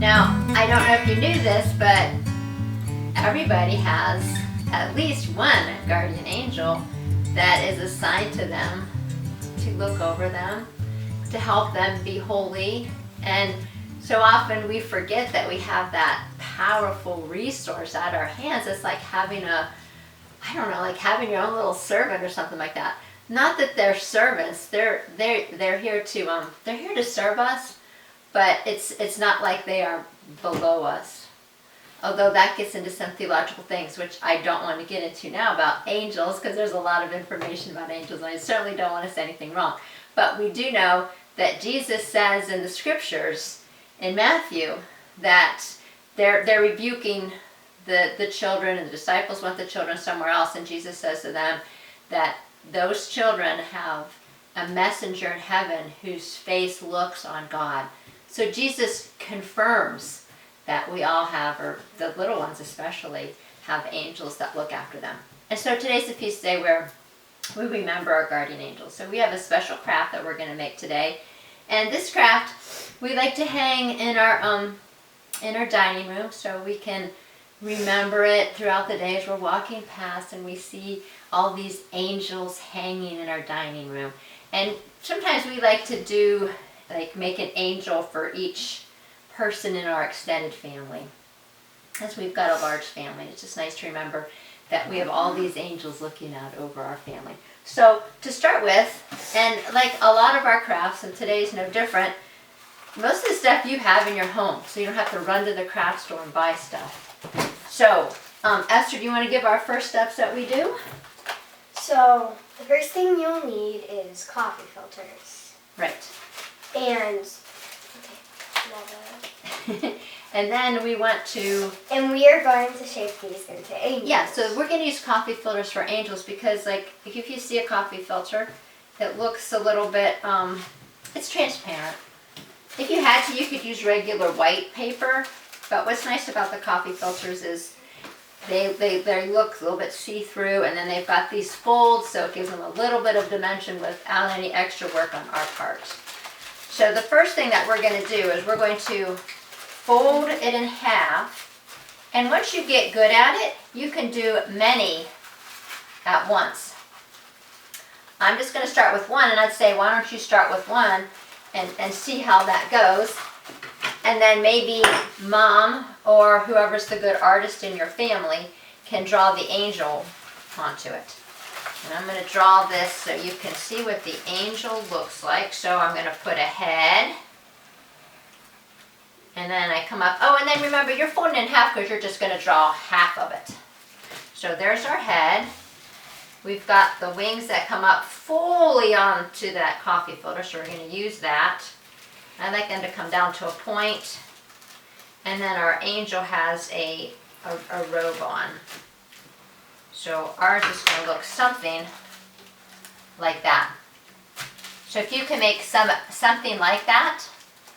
Now, I don't know if you knew this, but everybody has at least one guardian angel that is assigned to them to look over them, to help them be holy. And so often we forget that we have that powerful resource at our hands. It's like having like having your own little servant or something like that. Not that they're servants; they're here to serve us, but it's not like they are below us. Although that gets into some theological things, which I don't want to get into now about angels, because there's a lot of information about angels, and I certainly don't want to say anything wrong. But we do know that Jesus says in the scriptures in Matthew that they're rebuking the children, and the disciples want the children somewhere else, and Jesus says to them that those children have a messenger in heaven whose face looks on God. So Jesus confirms that we all have, or the little ones especially, have angels that look after them. And so today's a feast day where we remember our guardian angels. So we have a special craft that we're going to make today. And this craft we like to hang in our dining room so we can remember it throughout the day as we're walking past and we see all these angels hanging in our dining room. And sometimes we like to make an angel for each person in our extended family, as we've got a large family. It's just nice to remember that we have all these angels looking out over our family. So to start with, and like a lot of our crafts, and today's no different, most of the stuff you have in your home, so you don't have to run to the craft store and buy stuff. So, Esther, do you want to give our first steps that we do? So, the first thing you'll need is coffee filters. Right. And, and then we want to... And we are going to shape these into angels. Yeah, so we're going to use coffee filters for angels because, like, if you see a coffee filter, it looks a little bit, it's transparent. If you had to, you could use regular white paper, but what's nice about the coffee filters is they look a little bit see-through, and then they've got these folds, so it gives them a little bit of dimension without any extra work on our part. So the first thing that we're going to do is we're going to fold it in half, and once you get good at it, you can do many at once. I'm just going to start with one, and I'd say, why don't you start with one and see how that goes, and then maybe Mom or whoever's the good artist in your family can draw the angel onto it. And I'm going to draw this so you can see what the angel looks like. So I'm going to put a head. And then I come up. Oh, and then remember, you're folding it in half because you're just going to draw half of it. So there's our head. We've got the wings that come up fully onto that coffee filter, so we're going to use that. I like them to come down to a point. And then our angel has a robe on. So ours is going to look something like that. So if you can make something like that,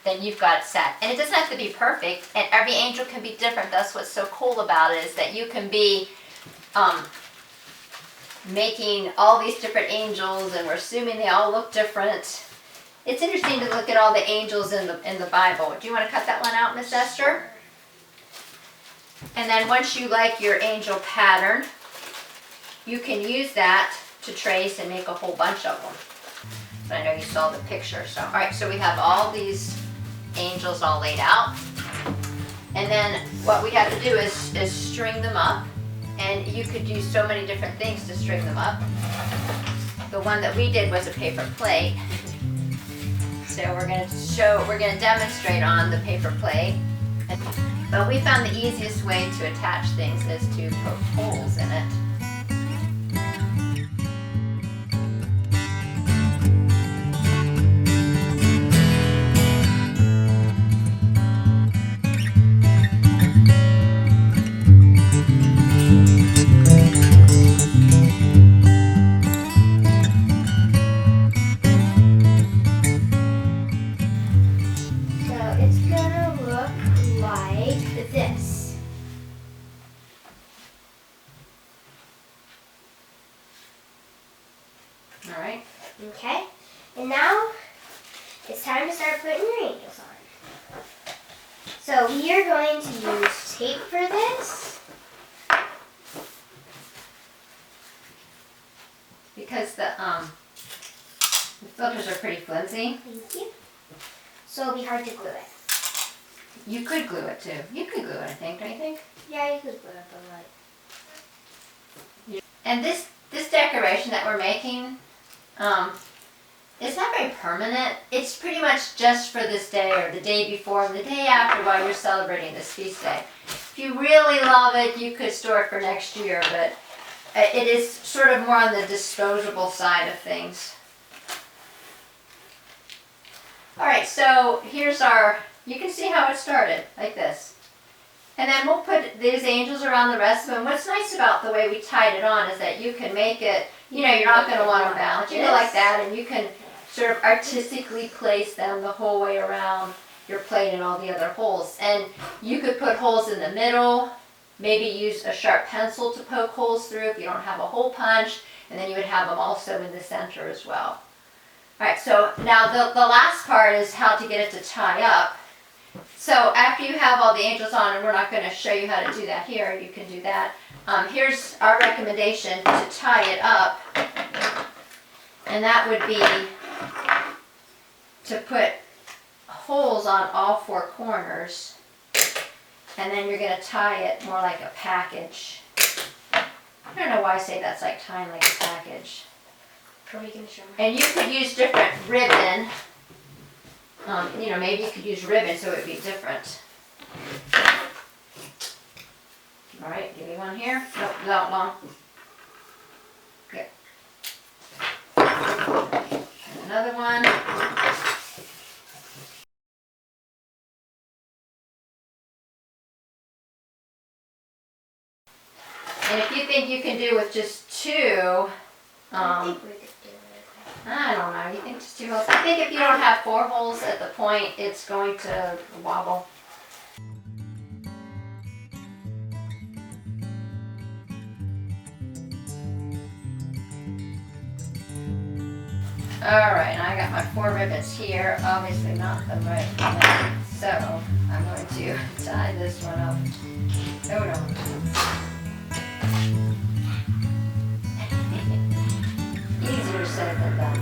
then you've got it set. And it doesn't have to be perfect, and every angel can be different. That's what's so cool about it, is that you can be making all these different angels, and we're assuming they all look different. It's interesting to look at all the angels in the Bible. Do you want to cut that one out, Miss Esther? And then once you like your angel pattern, you can use that to trace and make a whole bunch of them. But I know you saw the picture. So, all right, so we have all these angels all laid out. And then what we have to do is string them up. And you could use so many different things to string them up. The one that we did was a paper plate. So we're going to demonstrate on the paper plate. But we found the easiest way to attach things is to poke holes in it. Alright. Okay. And now it's time to start putting your angels on. So So we are going to use tape for this. Because the filters are pretty flimsy. Thank you. So it'll be hard to glue it. You could glue it too. You could glue it, I think, don't you think? Yeah, you could glue it, but like. And this decoration that we're making, it's not very permanent. It's pretty much just for this day or the day before and the day after while you're celebrating this feast day. If you really love it, you could store it for next year, but it is sort of more on the disposable side of things. All right, so here's you can see how it started, like this. And then we'll put these angels around the rest of them. What's nice about the way we tied it on is that you can make it, you're not going to want them balanced. You go like that, and you can sort of artistically place them the whole way around your plate and all the other holes. And you could put holes in the middle, maybe use a sharp pencil to poke holes through if you don't have a hole punch, and then you would have them also in the center as well. All right, so now the last part is how to get it to tie up. So after you have all the angels on, and we're not going to show you how to do that here, you can do that. Here's our recommendation to tie it up, and that would be to put holes on all four corners, and then you're going to tie it more like a package. I don't know why I say that's like tying like a package. And you could use different ribbon. Maybe you could use ribbon so it would be different. All right, give me one here. Nope, not long. Good. And another one. And if you think you can do with just two, I think we could do it. I don't know. You think just 2 holes? I think if you don't have 4 holes at the point, it's going to wobble. Alright, now I got my 4 ribbons here. Obviously not the right length. So I'm going to tie this one up. Oh no. Easier said than done.